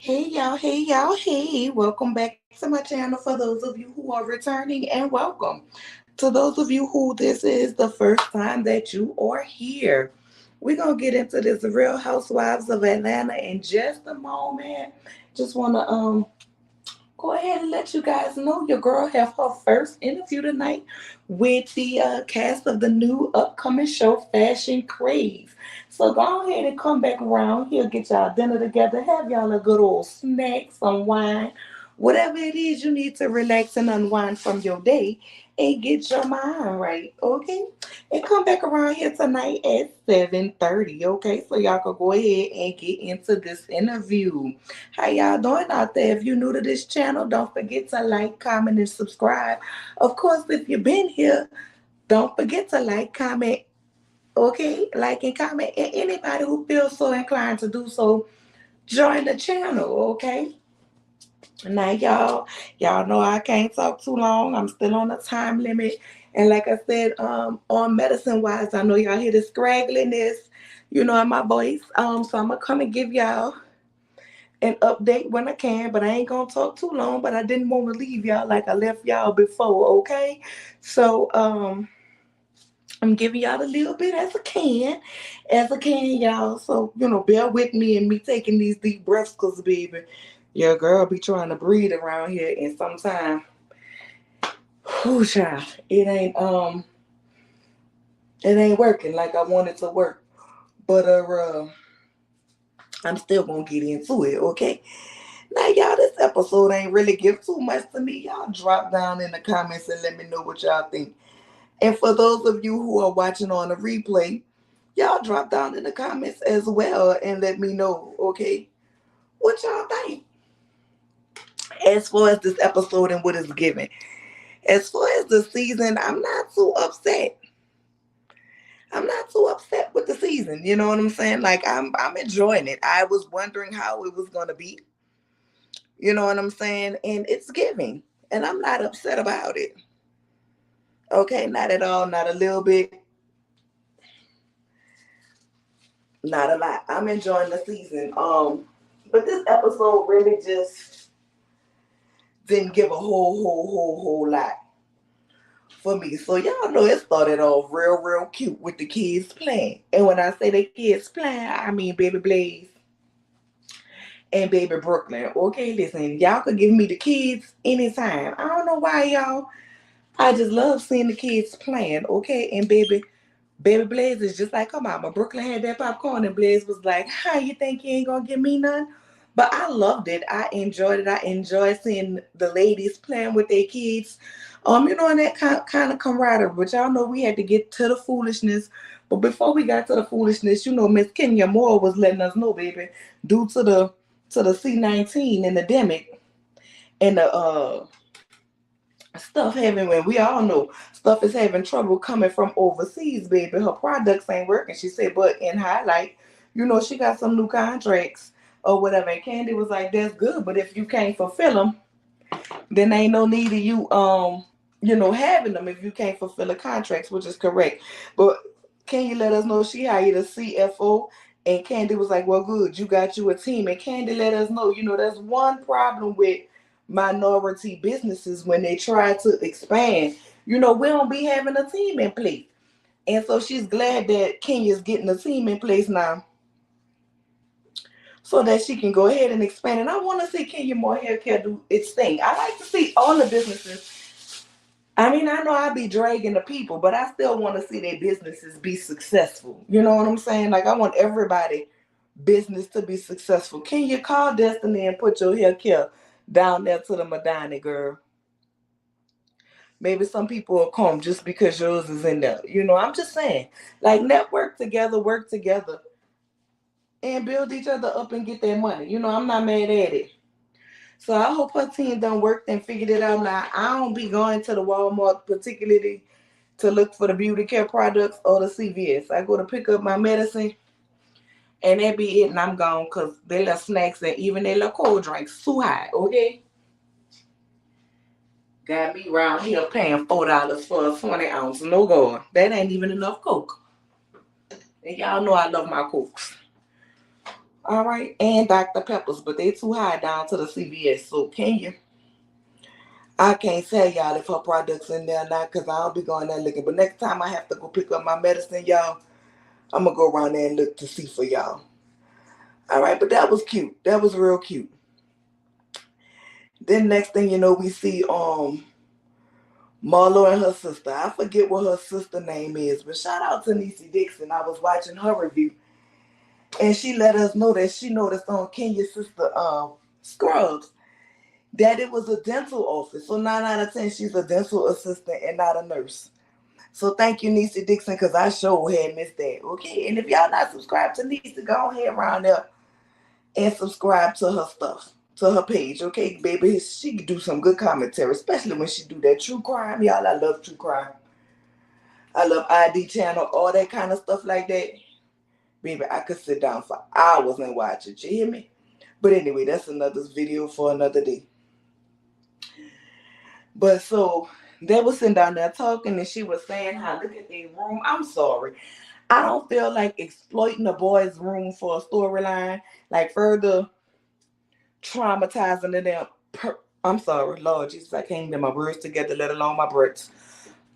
Hey y'all, hey. Welcome back to my channel for those of you who are returning, and welcome to those of you who this is the first time that you are here. We're going to get into this Real Housewives of Atlanta in just a moment. Just want to go ahead and let you guys know your girl have her first interview tonight with the cast of the new upcoming show Fashion Crave. So go ahead and come back around here, get y'all dinner together, have y'all a good old snack, some wine, whatever it is you need to relax and unwind from your day and get your mind right, okay? And come back around here tonight at 7:30, okay? So y'all can go ahead and get into this interview. How y'all doing out there? If you're new to this channel, don't forget to like, comment, and subscribe. Of course, if you've been here, don't forget to like, comment, okay? Like and comment. And anybody who feels so inclined to do so, join the channel, okay? Now, y'all know I can't talk too long. I'm still on a time limit. And like I said, on medicine wise, I know y'all hear the scraggliness, in my voice. So I'm gonna come and give y'all an update when I can, but I ain't gonna talk too long. But I didn't want to leave y'all like I left y'all before, okay? So I'm giving y'all a little bit as I can, y'all. So bear with me and me taking these deep breaths, cause baby, your girl be trying to breathe around here, and sometimes, whoo, child, it ain't working like I want it to work. But I'm still gonna get into it, okay? Now, y'all, this episode ain't really give too much to me. Y'all drop down in the comments and let me know what y'all think. And for those of you who are watching on the replay, y'all drop down in the comments as well and let me know, okay, what y'all think as far as this episode and what it's giving. As far as the season, I'm not too upset. I'm not too upset with the season. You know what I'm saying? Like I'm enjoying it. I was wondering how it was gonna be. You know what I'm saying? And it's giving. And I'm not upset about it. Okay, not at all, not a little bit, not a lot. I'm enjoying the season. But this episode really just didn't give a whole lot for me. So y'all know it started off real cute with the kids playing. And when I say the kids playing, I mean Baby Blaze and Baby Brooklyn. Okay, listen, y'all could give me the kids anytime. I don't know why, y'all. I just love seeing the kids playing, okay? And Baby Blaze is just like her mama. Brooklyn had that popcorn, and Blaze was like, "How you think you ain't gonna give me none?" But I loved it. I enjoyed it. I enjoyed seeing the ladies playing with their kids. And that kind of camaraderie. But y'all know we had to get to the foolishness. But before we got to the foolishness, Miss Kenya Moore was letting us know, baby, due to the C-19 endemic and the stuff having, when we all know stuff is having trouble coming from overseas, baby. Her products ain't working. She said, but in highlight, she got some new contracts or whatever. And Kandi was like, that's good, but if you can't fulfill them, then ain't no need of you having them if you can't fulfill the contracts, which is correct. But can you let us know she hired a CFO? And Kandi was like, well, good, you got you a team. And Kandi let us know, there's one problem with minority businesses when they try to expand. We don't be having a team in place. And so she's glad that Kenya's getting a team in place now so that she can go ahead and expand. And I want to see Kenya More Haircare do its thing. I like to see all the businesses. I mean, I know I be dragging the people, but I still want to see their businesses be successful. You know what I'm saying? Like, I want everybody business to be successful. Can you call Destiny and put your hair care down there to the Madonna, girl? Maybe some people will come just because yours is in there. I'm just saying. Like, network together, work together, and build each other up and get that money. I'm not mad at it. So I hope her team done worked and figured it out. Now, I don't be going to the Walmart particularly to look for the beauty care products or the CVS. I go to pick up my medicine, and that be it, and I'm gone, because they little snacks and even they little cold drinks too high, okay? Got me around here paying $4 for a 20 ounce. No God. That ain't even enough Coke. And y'all know I love my Cokes. All right, and Dr. Peppers, but they too high down to the CVS. So can you? I can't tell y'all if her products in there or not because I don't be going there looking. But next time I have to go pick up my medicine, y'all, I'm gonna go around there and look to see for y'all. All right, but that was cute. That was real cute. Then next thing you know, we see Marlo and her sister. I forget what her sister name is, but shout out to Niecy Dixon. I was watching her review, and she let us know that she noticed on Kenya's sister Scrubs that it was a dental office. So 9 out of 10, she's a dental assistant and not a nurse. So thank you, Niecy Dixon, because I sure had missed that. Okay, and if y'all not subscribed to Niecy, go ahead around there and subscribe to her stuff, to her page. Okay, baby, she do some good commentary, especially when she do that true crime. Y'all, I love true crime. I love ID channel, all that kind of stuff like that. Baby, I could sit down for hours and watch it. You hear me? But anyway, that's another video for another day. But so they was sitting down there talking, and she was saying how look at their room. I'm sorry. I don't feel like exploiting a boy's room for a storyline, like further traumatizing them. I'm sorry, Lord Jesus, I can't get my words together, let alone my breaths.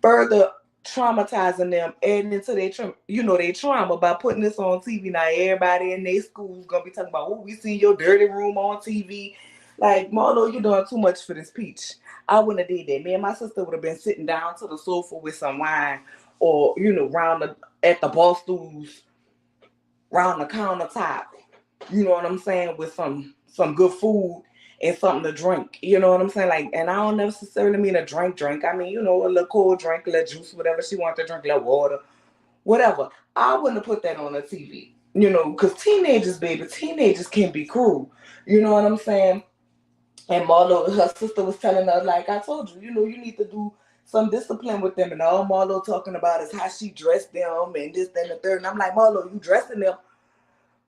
Further traumatizing them, adding into their, their trauma by putting this on TV. Now everybody in their schools gonna be talking about, oh, we seen your dirty room on TV. Like, Marlo, you're doing too much for this peach. I wouldn't have did that. Me and my sister would have been sitting down to the sofa with some wine, or round at the bar stools, round the countertop. You know what I'm saying, with some good food and something to drink. You know what I'm saying? Like, and I don't necessarily mean a drink. I mean, a little cold drink, a little juice, whatever she wants to drink, a little water, whatever. I wouldn't have put that on the TV. Because teenagers can be cruel. You know what I'm saying? And Marlo, her sister was telling her, like I told you, you need to do some discipline with them. And all Marlo talking about is how she dressed them and this, that, and the third. And I'm like, Marlo, you dressing them,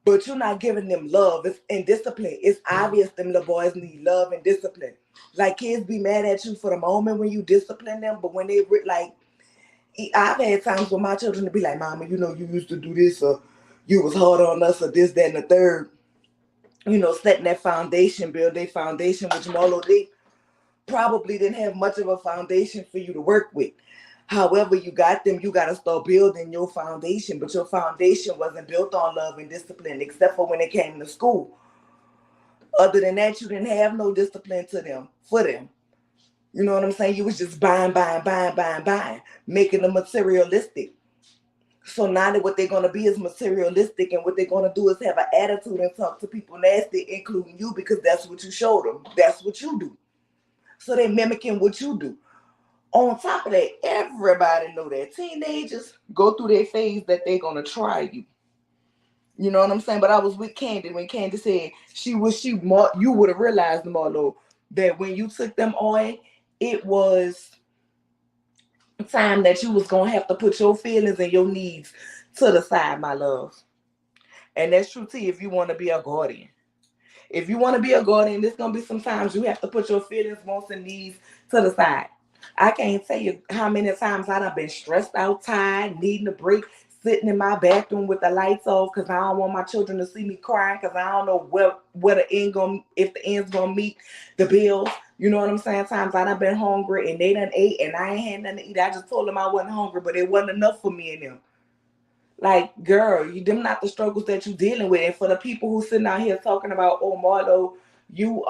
but you're not giving them love and discipline. It's obvious them little boys need love and discipline. Like, kids be mad at you for the moment when you discipline them, but when they like, I've had times with my children to be like, Mama, you used to do this, or you was hard on us, or this, that, and the third. Setting that foundation, build their foundation, which Marlo, they probably didn't have much of a foundation for you to work with. However, you got them, you got to start building your foundation, but your foundation wasn't built on love and discipline, except for when it came to school. Other than that, you didn't have no discipline for them. You know what I'm saying? You was just buying, making them materialistic. So now that what they're going to be is materialistic, and what they're going to do is have an attitude and talk to people nasty, including you, because that's what you showed them. That's what you do. So they're mimicking what you do. On top of that, everybody know that teenagers go through their phase that they're going to try you. You know what I'm saying? But I was with Kandi when Kandi said you would have realized, Marlo, that when you took them on, it was time that you was going to have to put your feelings and your needs to the side, my love. And that's true, too, if you want to be a guardian. If you want to be a guardian, there's going to be some times you have to put your feelings, wants, and needs to the side. I can't tell you how many times I've been stressed out, tired, needing a break, sitting in my bathroom with the lights off because I don't want my children to see me crying because I don't know where the end if the end's gonna meet the bills. You know what I'm saying? Times I've been hungry and they done ate and I ain't had nothing to eat. I just told them I wasn't hungry, but it wasn't enough for me and them. Like, girl, them not the struggles that you dealing with. And for the people who sitting out here talking about, oh, Marlo, you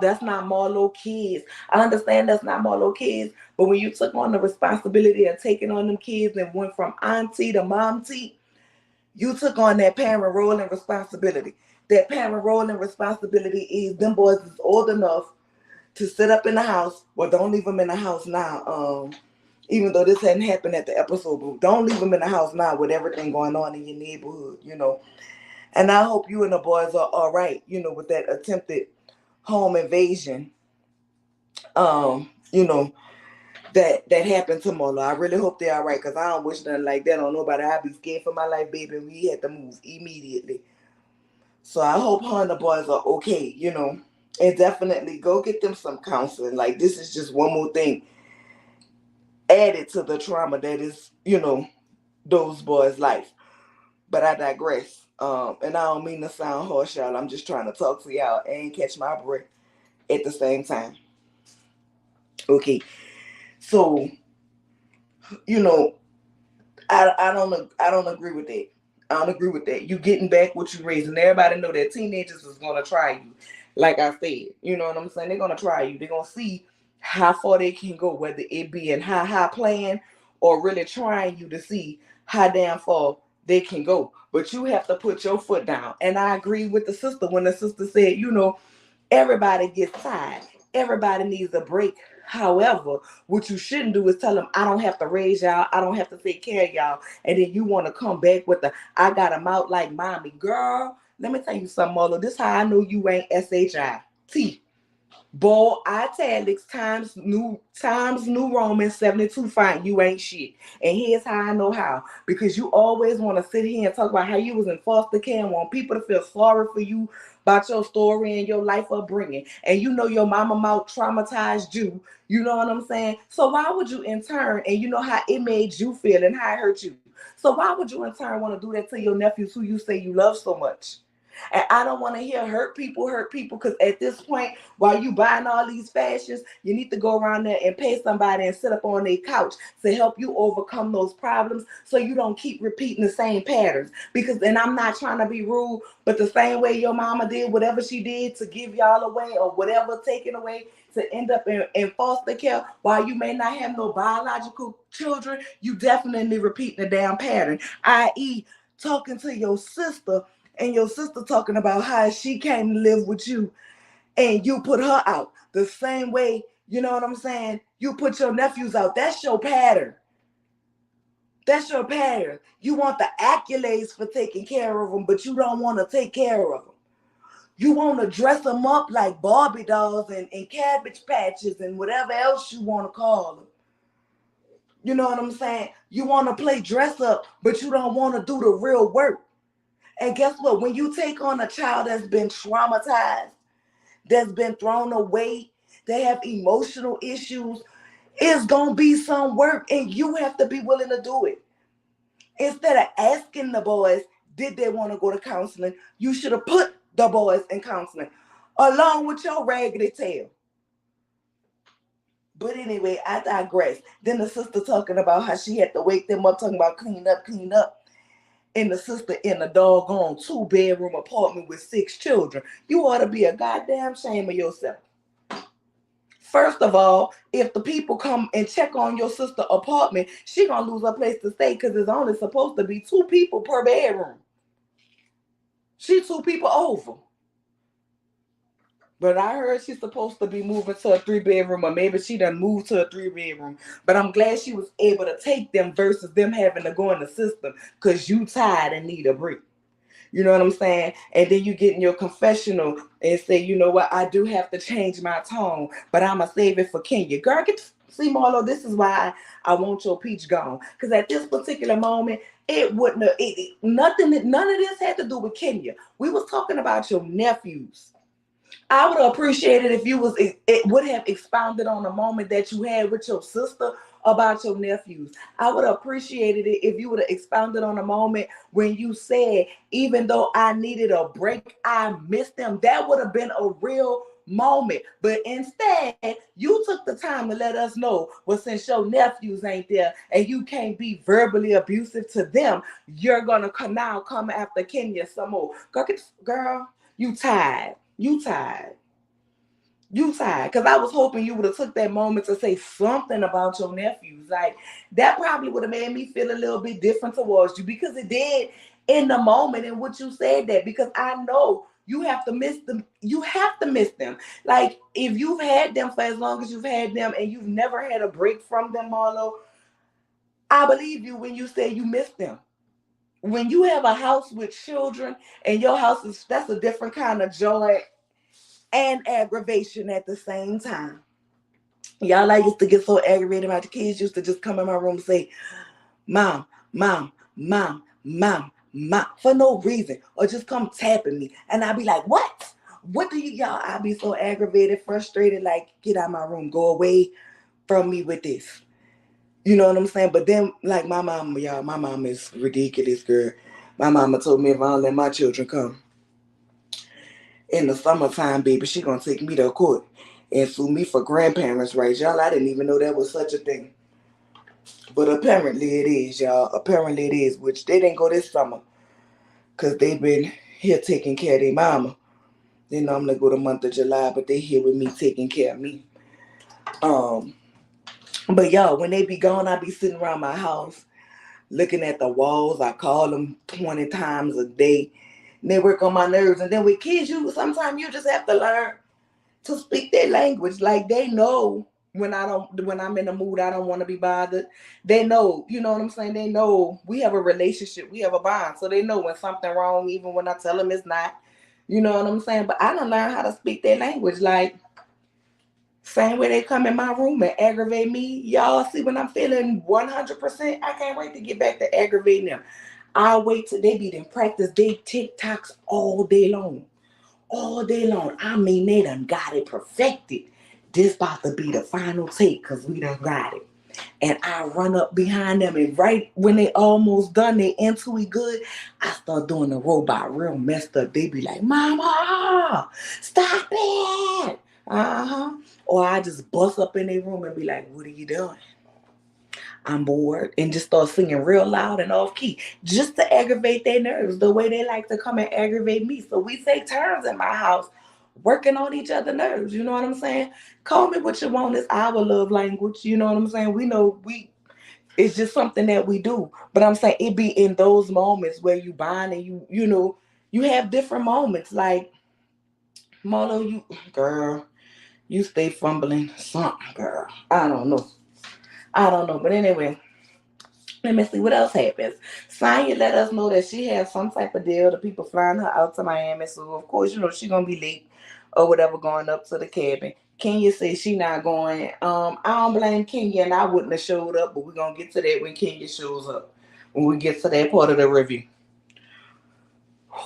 that's not Marlo kids. I understand that's not Marlo kids, but when you took on the responsibility of taking on them kids and went from auntie to momty, you took on that parent role and responsibility. That parent role and responsibility is them boys is old enough to sit up in the house. Well, don't leave them in the house now. Even though this hadn't happened at the episode, but don't leave them in the house now with everything going on in your neighborhood. And I hope you and the boys are all right, with that attempted home invasion, you know, that happened to Marlo. I really hope they're all right, because I don't wish nothing like that on nobody. I'd be scared for my life, baby. We had to move immediately. So I hope her and the boys are okay, and definitely go get them some counseling. Like, this is just one more thing added to the trauma that is, those boys' life. But I digress. And I don't mean to sound harsh, y'all. I'm just trying to talk to y'all and catch my breath at the same time. Okay, so you know, I don't agree with that. I don't agree with that. You getting back what you raised, and everybody know that teenagers is gonna try you. Like I said, you know what I'm saying? They're gonna try you. They're gonna see how far they can go, whether it be in high playing or really trying you to see how damn far they can go. But you have to put your foot down. And I agree with the sister when the sister said, everybody gets tired. Everybody needs a break. However, what you shouldn't do is tell them, I don't have to raise y'all. I don't have to take care of y'all. And then you want to come back with the, I got a mouth like mommy. Girl, let me tell you something, Marlo. This how I know you ain't SHIT. Bold italics times new Roman 72 fine. You ain't shit. And here's how I know how. Because you always want to sit here and talk about how you was in foster care and want people to feel sorry for you about your story and your life upbringing. And you know your mama mouth traumatized you. You know what I'm saying? So why would you in turn, and you know how it made you feel and how it hurt you. So why would you in turn want to do that to your nephews who you say you love so much? And I don't want to hear hurt people, because at this point, while you buying all these fashions, you need to go around there and pay somebody and sit up on their couch to help you overcome those problems so you don't keep repeating the same patterns. Because, and I'm not trying to be rude, but the same way your mama did whatever she did to give y'all away or whatever taken away to end up in foster care, while you may not have no biological children, you definitely repeating the damn pattern, i.e. talking to your sister and your sister talking about how she came to live with you and you put her out. The same way, you know what I'm saying? You put your nephews out. That's your pattern. That's your pattern. You want the accolades for taking care of them, but you don't want to take care of them. You want to dress them up like Barbie dolls and Cabbage Patches and whatever else you want to call them. You know what I'm saying? You want to play dress up, but you don't want to do the real work. And guess what? When you take on a child that's been traumatized, that's been thrown away, they have emotional issues, it's going to be some work and you have to be willing to do it. Instead of asking the boys, did they want to go to counseling, you should have put the boys in counseling along with your raggedy tail. But anyway, I digress. Then the sister talking about how she had to wake them up, talking about clean up. And the sister in a doggone 2-bedroom apartment with 6 children. You ought to be a goddamn shame of yourself. First of all, if the people come and check on your sister apartment, she gonna lose her place to stay because it's only supposed to be 2 people per bedroom. She 2 people over. But I heard she's supposed to be moving to a 3-bedroom, or maybe she done moved to a 3-bedroom. But I'm glad she was able to take them versus them having to go in the system because you tired and need a break. You know what I'm saying? And then you get in your confessional and say, you know what, I do have to change my tone, but I'm going to save it for Kenya. Girl, see, Marlo, this is why I want your peach gone. Because at this particular moment, it wouldn't have, none of this had to do with Kenya. We was talking about your nephews. I would have appreciated if it would have expounded on the moment that you had with your sister about your nephews. I would have appreciated it if you would have expounded on the moment when you said, even though I needed a break, I missed them. That would have been a real moment. But instead, you took the time to let us know, well, since your nephews ain't there and you can't be verbally abusive to them, you're going to now come after Kenya some more. Girl, you tired. You tired. Because I was hoping you would have took that moment to say something about your nephews. Like, that probably would have made me feel a little bit different towards you, because it did in the moment in which you said that, because I know you have to miss them. You have to miss them. Like, if you've had them for as long as you've had them and you've never had a break from them, Marlo, I believe you when you say you miss them. When you have a house with children and your house that's a different kind of joy and aggravation at the same time. Y'all, I used to get so aggravated. My kids used to just come in my room and say, Mom, Mom, Mom, Mom, Mom, for no reason, or just come tapping me. And I'd be like, what? What do y'all? I'd be so aggravated, frustrated, like, get out of my room, go away from me with this. You know what I'm saying? But then, like, my mom is ridiculous, girl. My mama told me if I don't let my children come in the summertime, baby, she gonna take me to court and sue me for grandparents' rights. Y'all, I didn't even know that was such a thing. But apparently it is, y'all. Apparently it is, which they didn't go this summer because they've been here taking care of their mama. They normally go the month of July, but they here with me taking care of me. Um, but y'all, when they be gone, I be sitting around my house looking at the walls. I call them 20 times a day. And they work on my nerves. And then with kids, sometimes you just have to learn to speak their language. Like they know when I'm in the mood, I don't want to be bothered. They know, you know what I'm saying? They know we have a relationship, we have a bond. So they know when something wrong, even when I tell them it's not. You know what I'm saying? But I don't learn how to speak their language. Like same way they come in my room and aggravate me. Y'all see when I'm feeling 100%, I can't wait to get back to aggravating them. I'll wait till they be in practice. They TikToks all day long. All day long. I mean, they done got it perfected. This about to be the final take because we done got it. And I run up behind them, and right when they almost done, they into it good, I start doing the robot real messed up. They be like, Mama, stop it. Uh-huh. Or I just bust up in their room and be like, what are you doing? I'm bored, and just start singing real loud and off key just to aggravate their nerves the way they like to come and aggravate me. So we take turns in my house working on each other's nerves. You know what I'm saying? Call me what you want. It's our love language. You know what I'm saying? We know it's just something that we do. But I'm saying it be in those moments where you bond and you know, you have different moments. Like, Marno, girl, you stay fumbling something, girl. I don't know. But anyway, let me see what else happens. Sonya let us know that she has some type of deal. The people flying her out to Miami. So of course, you know, she gonna be late or whatever going up to the cabin. Kenya says she not going. I don't blame Kenya, and I wouldn't have showed up, but we're gonna get to that when Kenya shows up. When we get to that part of the review.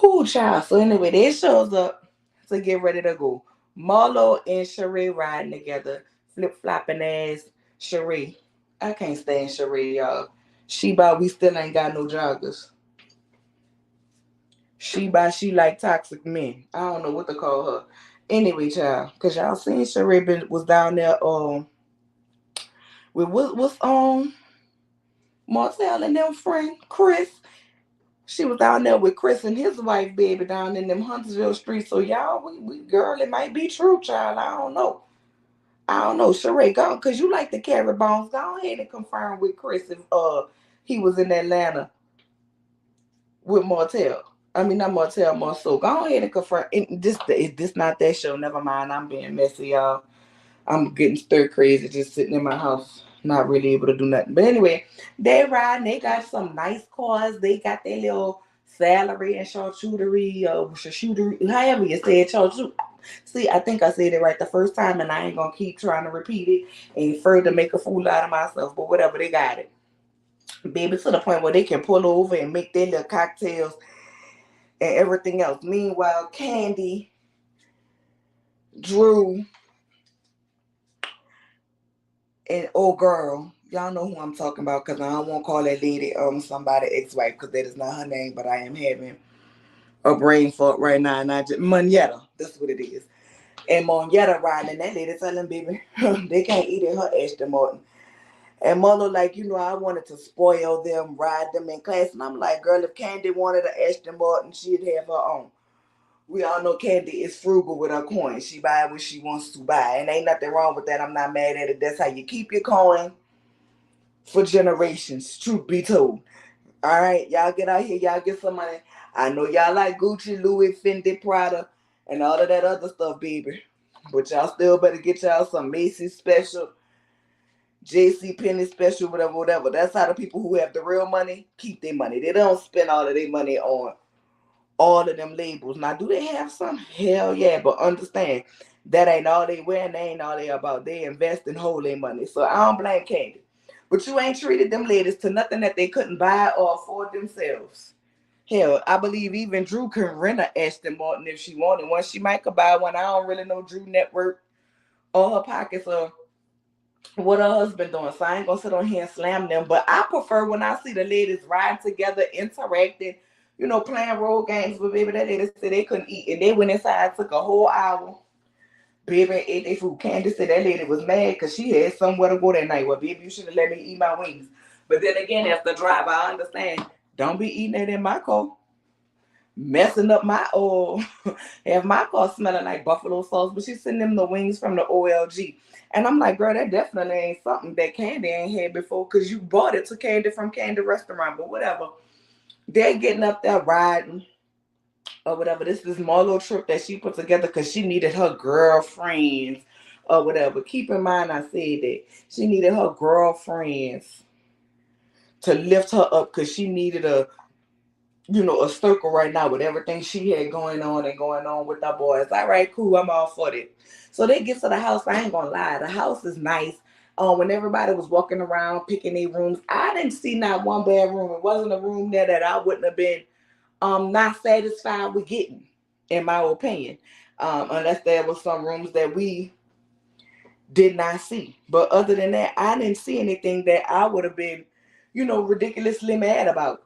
Whoo, child. So anyway, they shows up to get ready to go. Marlo and Sheree riding together, flip flopping ass Sheree. I can't stand Sheree, y'all. She by we still ain't got no joggers. She like toxic men. I don't know what to call her. Anyway, child, cause y'all seen Sheree was down there with what's Martell and them friend Chris. She was down there with Chris and his wife, baby, down in them Huntersville streets. So y'all, we girl, it might be true, child. I don't know. I don't know. Sheree, go, cause you like to carry bones. Go ahead and confirm with Chris if he was in Atlanta with Martell. I mean, not Martell, Marceau. Go ahead and confirm. This not that show. Never mind. I'm being messy, y'all. I'm getting stir crazy just sitting in my house, not really able to do nothing. But anyway, they riding. They got some nice cars. They got their little salary and charcuterie, charcuterie, however you say it, charcuterie. See, I think I said it right the first time, and I ain't gonna keep trying to repeat it and further make a fool out of myself. But whatever, they got it, baby, to the point where they can pull over and make their little cocktails and everything else. Meanwhile, Kandi, Drew, and oh girl, y'all know who I'm talking about because I don't want to call that lady somebody ex-wife because that is not her name, but I am having a brain fart right now, and I just Moneta, that's what it is. And Moneta riding, and that lady telling baby they can't eat in her Ashton Martin. And mother like, you know, I wanted to spoil them, ride them in class, and I'm like, girl, if Kandi wanted an Ashton Martin, she'd have her own. We all know Kandi is frugal with her coin. She buy what she wants to buy. And ain't nothing wrong with that. I'm not mad at it. That's how you keep your coin for generations, truth be told. All right, y'all get out here. Y'all get some money. I know y'all like Gucci, Louis, Fendi, Prada, and all of that other stuff, baby. But y'all still better get y'all some Macy's special, JC Penney special, whatever, whatever. That's how the people who have the real money keep their money. They don't spend all of their money on all of them labels. Now, do they have some? Hell yeah, but understand that ain't all they wear and they ain't all they about. They invest and hold their money. So I don't blame Kandi. But you ain't treated them ladies to nothing that they couldn't buy or afford themselves. Hell, I believe even Drew can rent a Aston Martin if she wanted one. She might could buy one. I don't really know Drew network or her pockets or what her husband doing. So I ain't gonna sit on here and slam them. But I prefer when I see the ladies riding together, interacting, playing role games with baby. That lady said they couldn't eat. And they went inside, took a whole hour. Baby ate their food. Kandi said that lady was mad because she had somewhere to go that night. Well, baby, you should have let me eat my wings. But then again, as the driver, I understand. Don't be eating it in my car. Messing up my have my car smelling like buffalo sauce, but she's sending them the wings from the OLG. And I'm like, girl, that definitely ain't something that Kandi ain't had before because you bought it to Kandi from Kandi restaurant, but whatever. They're getting up there riding or whatever. This is Marlo trip that she put together because she needed her girlfriends or whatever. Keep in mind I said that. She needed her girlfriends to lift her up because she needed a circle right now with everything she had going on with our boys. All right, cool, I'm all for it. So they get to the house. I ain't gonna lie, the house is nice. When everybody was walking around picking their rooms, I didn't see not one bedroom. It wasn't a room there that I wouldn't have been not satisfied with getting, in my opinion. Unless there was some rooms that we did not see. But other than that, I didn't see anything that I would have been, ridiculously mad about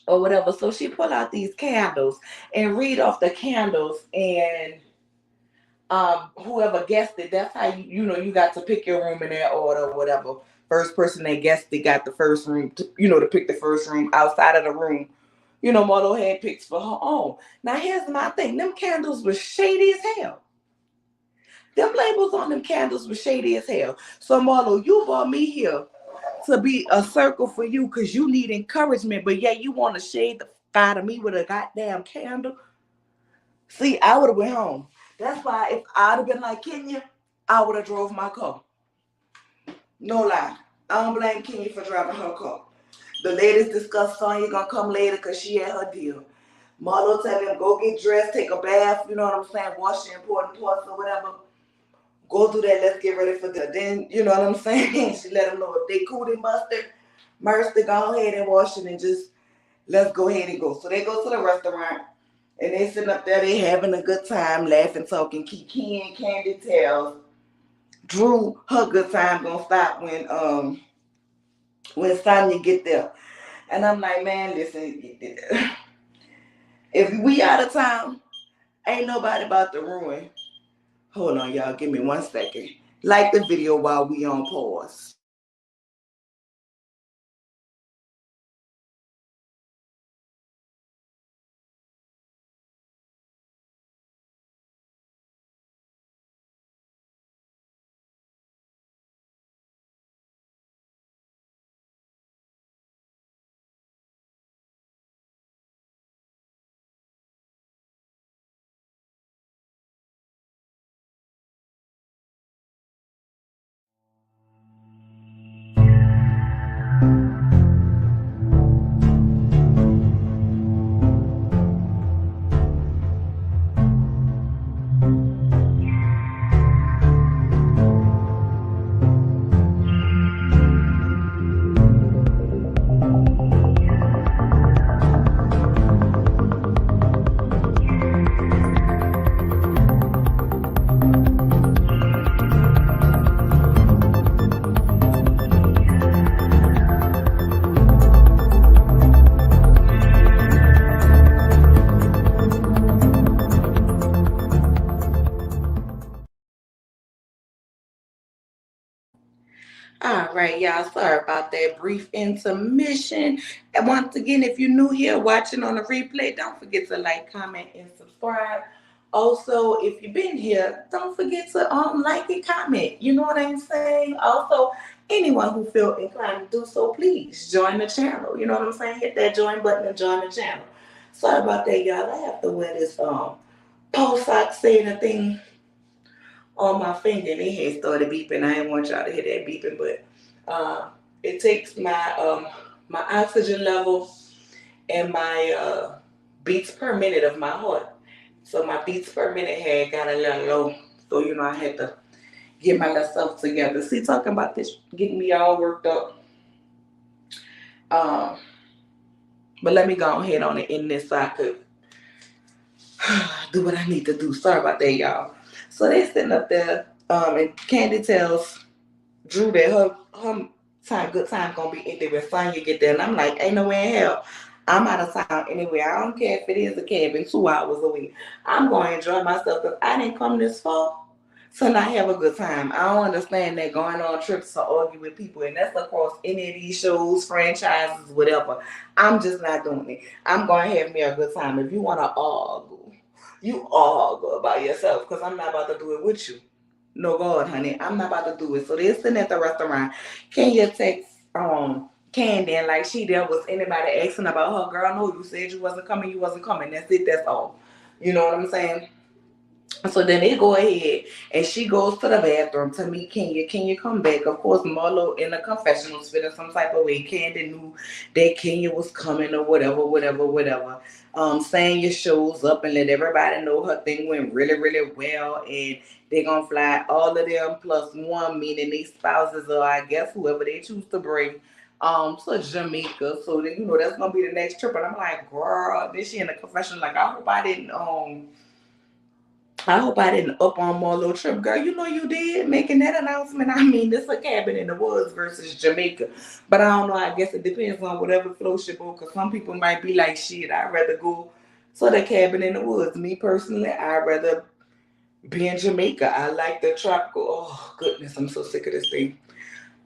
or whatever. So she pull out these candles and read off the candles, and whoever guessed it, that's how you got to pick your room in that order or whatever. First person that guessed it got the first room to pick the first room outside of the room. Marlo had picks for her own. Now here's my thing. Them candles was shady as hell. Them labels on them candles was shady as hell. So Marlo, you brought me here to be a circle for you because you need encouragement, but yeah, you want to shade the fire to me with a goddamn candle. See, I would have went home. That's why if I'd have been like Kenya, I would have drove my car. No lie. I don't blame Kenya for driving her car. The ladies discussed Sonya gonna come later because she had her deal. Marlo tell him go get dressed, take a bath, you know what I'm saying, wash the important parts or whatever. Go do that, let's get ready for dinner. Then, you know what I'm saying? She let them know if they cootie mustard, mercy, go ahead and wash it and just let's go ahead and go. So they go to the restaurant and they sitting up there, they having a good time, laughing, talking. Kiki and Kandi tells Drew her good time gonna stop when Sonya get there. And I'm like, man, listen, if we out of town, ain't nobody about to ruin. Hold on, y'all, give me 1 second. Like the video while we on pause. All right, y'all. Sorry about that brief intermission. And once again, if you're new here watching on the replay, don't forget to like, comment, and subscribe. Also, if you've been here, don't forget to like and comment. You know what I'm saying? Also, anyone who feel inclined to do so, please join the channel. You know what I'm saying? Hit that join button and join the channel. Sorry about that, y'all. I have to wear this post sock saying a thing on my finger, and it had started beeping. I didn't want y'all to hear that beeping, but it takes my oxygen level and my beats per minute of my heart. So my beats per minute had got a little low, so I had to get myself together. See, talking about this getting me all worked up. But let me go ahead on the end this so I could do what I need to do. Sorry about that, y'all. So they sitting up there, and Kandi tells Drew that her good time gonna be ended when Sonya get there. And I'm like, ain't no way in hell I'm out of town anyway. I don't care if it is a cabin 2 hours away. I'm going to enjoy myself because I didn't come this far to not have a good time. I don't understand that going on trips to argue with people, and that's across any of these shows, franchises, whatever. I'm just not doing it. I'm going to have me a good time. If you want to argue, you argue by yourself because I'm not about to do it with you. No, God, honey, I'm not about to do it. So they're sitting at the restaurant. Can you text Kandi and like she there was anybody asking about her? Girl, no, you said you wasn't coming. You wasn't coming. That's it. That's all. You know what I'm saying? So then they go ahead and she goes to the bathroom to meet Kenya. Kenya come back. Of course, Marlo in the confessionals feeling some type of way. Kandi knew that Kenya was coming or whatever, whatever, whatever. Sanya shows up and let everybody know her thing went really, really well and they're gonna fly all of them plus one, meaning these spouses or I guess whoever they choose to bring to Jamaica. So then that's gonna be the next trip. And I'm like, girl, then she in the confession like I hope I didn't up on more little trip. Girl, you did making that announcement. I mean, this a cabin in the woods versus Jamaica. But I don't know. I guess it depends on whatever floats your boat. Because some people might be like, shit, I'd rather go to the cabin in the woods. Me personally, I'd rather be in Jamaica. I like the tropical. Oh, goodness. I'm so sick of this thing.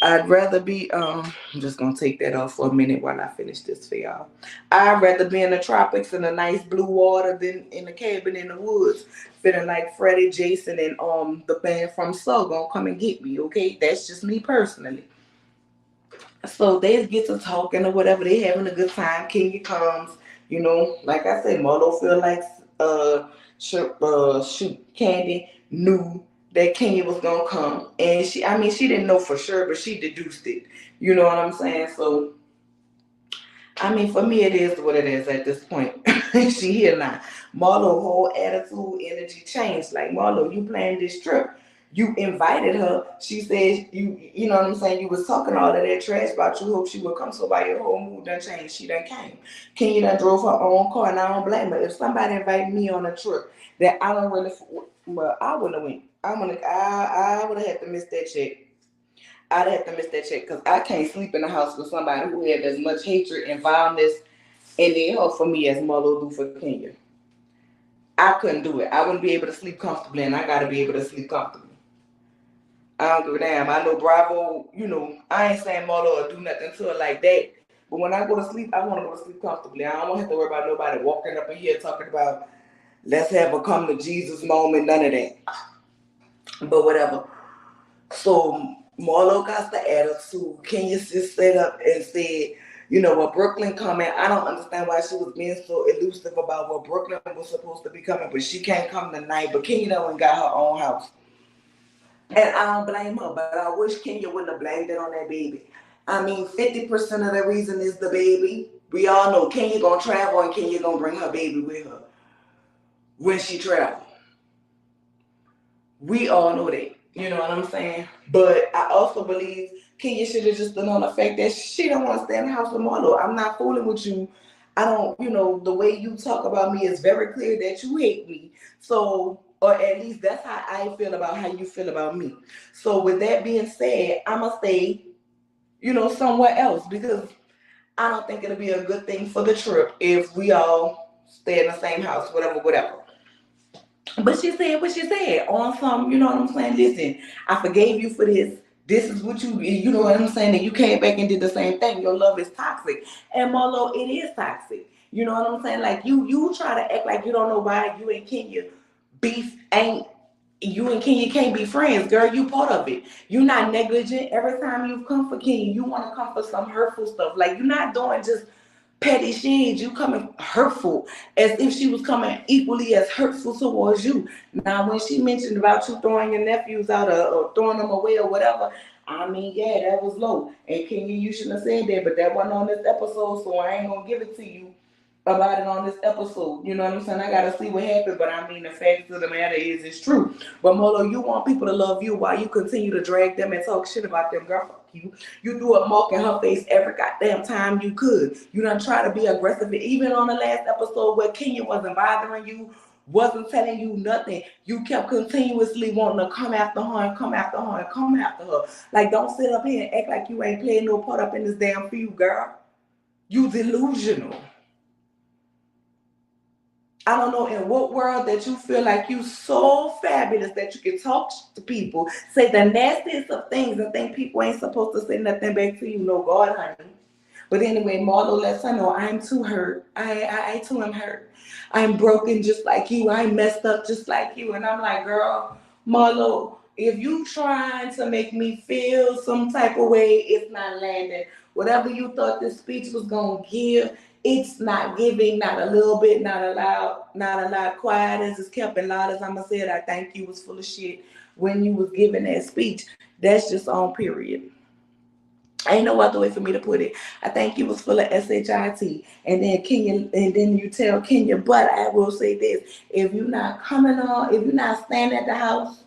I'd rather be I'm just gonna take that off for a minute while I finish this for y'all. I'd rather be in the tropics in the nice blue water than in the cabin in the woods, feeling like Freddie, Jason, and the band from Soul gonna come and get me, okay? That's just me personally. So they get to talking or whatever, they having a good time. Kenya comes, like I said, Marlo feel like shoot, Kandi knew that Kenya was gonna come, and she didn't know for sure, but she deduced it. You know what I'm saying? So for me, it is what it is at this point. She here now. Marlo whole attitude, energy changed. Like Marlo, you planned this trip. You invited her. She said you know what I'm saying. You was talking all of that trash about you. Hope she would come. So by your whole mood done changed. She done came. Kenya done drove her own car, and I don't blame her. If somebody invited me on a trip that I don't really, well, I wouldn't have went. I would have had to miss that check. I'd have to miss that check because I can't sleep in the house with somebody who had as much hatred and vileness in their heart for me as Marlo do for Kenya. I couldn't do it. I wouldn't be able to sleep comfortably, and I got to be able to sleep comfortably. I don't give a damn. I know Bravo, I ain't saying Marlo or do nothing to her like that. But when I go to sleep, I want to go to sleep comfortably. I don't want to have to worry about nobody walking up in here talking about, let's have a come to Jesus moment, none of that. But whatever. So Marlo got the attitude. Kenya just set up and said, Brooklyn coming. I don't understand why she was being so elusive about what Brooklyn was supposed to be coming, but she can't come tonight. But Kenya done and got her own house. And I don't blame her, but I wish Kenya wouldn't have blamed it on that baby. 50% of the reason is the baby. We all know Kenya gonna travel and Kenya gonna bring her baby with her when she travel. We all know that. You know what I'm saying? But I also believe Kenya should have just done on the fact that she don't want to stay in the house with Marlo. I'm not fooling with you. I don't, the way you talk about me is very clear that you hate me. So, or at least that's how I feel about how you feel about me. So with that being said, I'ma stay, somewhere else because I don't think it'll be a good thing for the trip if we all stay in the same house, whatever, whatever. But she said what she said on some, you know what I'm saying? Listen, I forgave you for this. This is what you know what I'm saying? And you came back and did the same thing. Your love is toxic. And Marlo, it is toxic. You know what I'm saying? Like you try to act like you don't know why you and Kenya beef ain't, you and Kenya can't be friends. Girl, you part of it. You're not negligent. Every time you come for Kenya, you want to come for some hurtful stuff. Like you're not doing just petty shades, you coming hurtful as if she was coming equally as hurtful towards you. Now, when she mentioned about you throwing your nephews out or throwing them away or whatever, yeah, that was low. And Kenya, you shouldn't have said that, but that wasn't on this episode, so I ain't gonna give it to you about it on this episode. You know what I'm saying? I gotta see what happened, but the fact of the matter is it's true. But Molo, you want people to love you while you continue to drag them and talk shit about them, girl. Fuck you. You threw a mark in her face every goddamn time you could. You done try to be aggressive. Even on the last episode where Kenya wasn't bothering you, wasn't telling you nothing, you kept continuously wanting to come after her and come after her and come after her. Like, don't sit up here and act like you ain't playing no part up in this damn feud, girl. You delusional. I don't know in what world that you feel like you so fabulous that you can talk to people, say the nastiest of things, and think people ain't supposed to say nothing back to you. No, God, honey. But anyway, Marlo lets her know I'm too hurt. I too am hurt. I'm broken just like you. I'm messed up just like you. And I'm like, girl, Marlo, if you trying to make me feel some type of way, it's not landing. Whatever you thought this speech was gonna give, it's not giving, not a little bit, not a lot quiet as it's kept and loud as I'ma say it. I think you was full of shit when you was giving that speech. That's just on period. Ain't no other way for me to put it. I think you was full of shit, and then Kenya, and then you tell Kenya. But I will say this: if you're not coming on, if you're not standing at the house,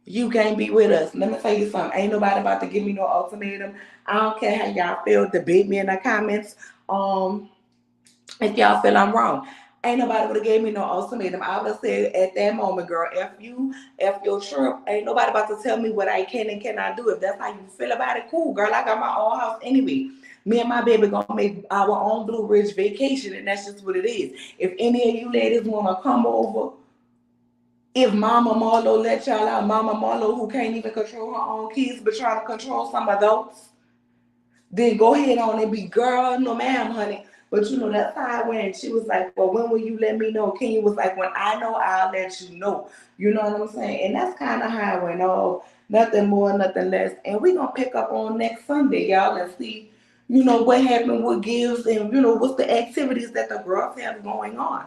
you can't be with us. Let me tell you something. Ain't nobody about to give me no ultimatum. I don't care how y'all feel. Debate me in the comments. If y'all feel I'm wrong. Ain't nobody would have gave me no ultimatum. I would have said at that moment, girl, F you, F your trip. Ain't nobody about to tell me what I can and cannot do. If that's how you feel about it, cool, girl. I got my own house anyway. Me and my baby gonna make our own Blue Ridge vacation, and that's just what it is. If any of you ladies wanna come over, if Mama Marlo let y'all out, Mama Marlo who can't even control her own kids but trying to control some adults, then go ahead on and be girl, no ma'am, honey. But you know, that's how I went. She was like, well, when will you let me know? Kenya was like, when I know, I'll let you know. You know what I'm saying? And that's kind of how I went. Oh, nothing more, nothing less. And we're going to pick up on next Sunday, y'all, and see, you know, what happened, what gives, and, you know, what's the activities that the girls have going on.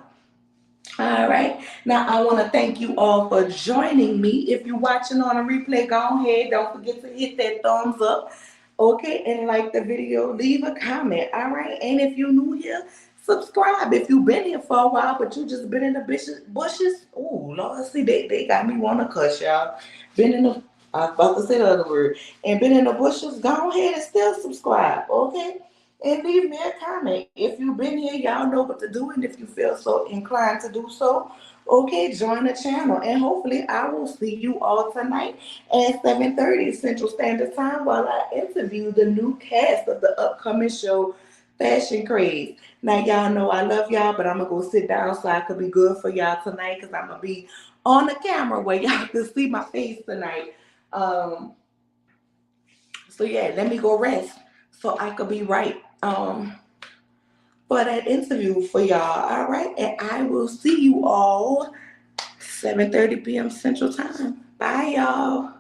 All right. Now, I want to thank you all for joining me. If you're watching on a replay, go ahead. Don't forget to hit that thumbs up. Okay. And like the video, leave a comment. All right. And if you're new here, subscribe. If you've been here for a while, but you just been in the bushes. Oh, Lord, see, they got me want to cuss, y'all. Been in the, I was about to say the other word, and been in the bushes, go ahead and still subscribe. Okay. And leave me a comment. If you've been here, y'all know what to do. And if you feel so inclined to do so, okay, join the channel. And hopefully I will see you all tonight at 7:30 Central Standard Time while I interview the new cast of the upcoming show, Fashion Craze. Now, y'all know I love y'all, but I'm going to go sit down so I could be good for y'all tonight because I'm going to be on the camera where y'all can see my face tonight. Um, so, yeah, let me go rest so I could be right. For that interview for y'all. All right. And I will see you all 7:30 p.m. Central Time. Bye, y'all.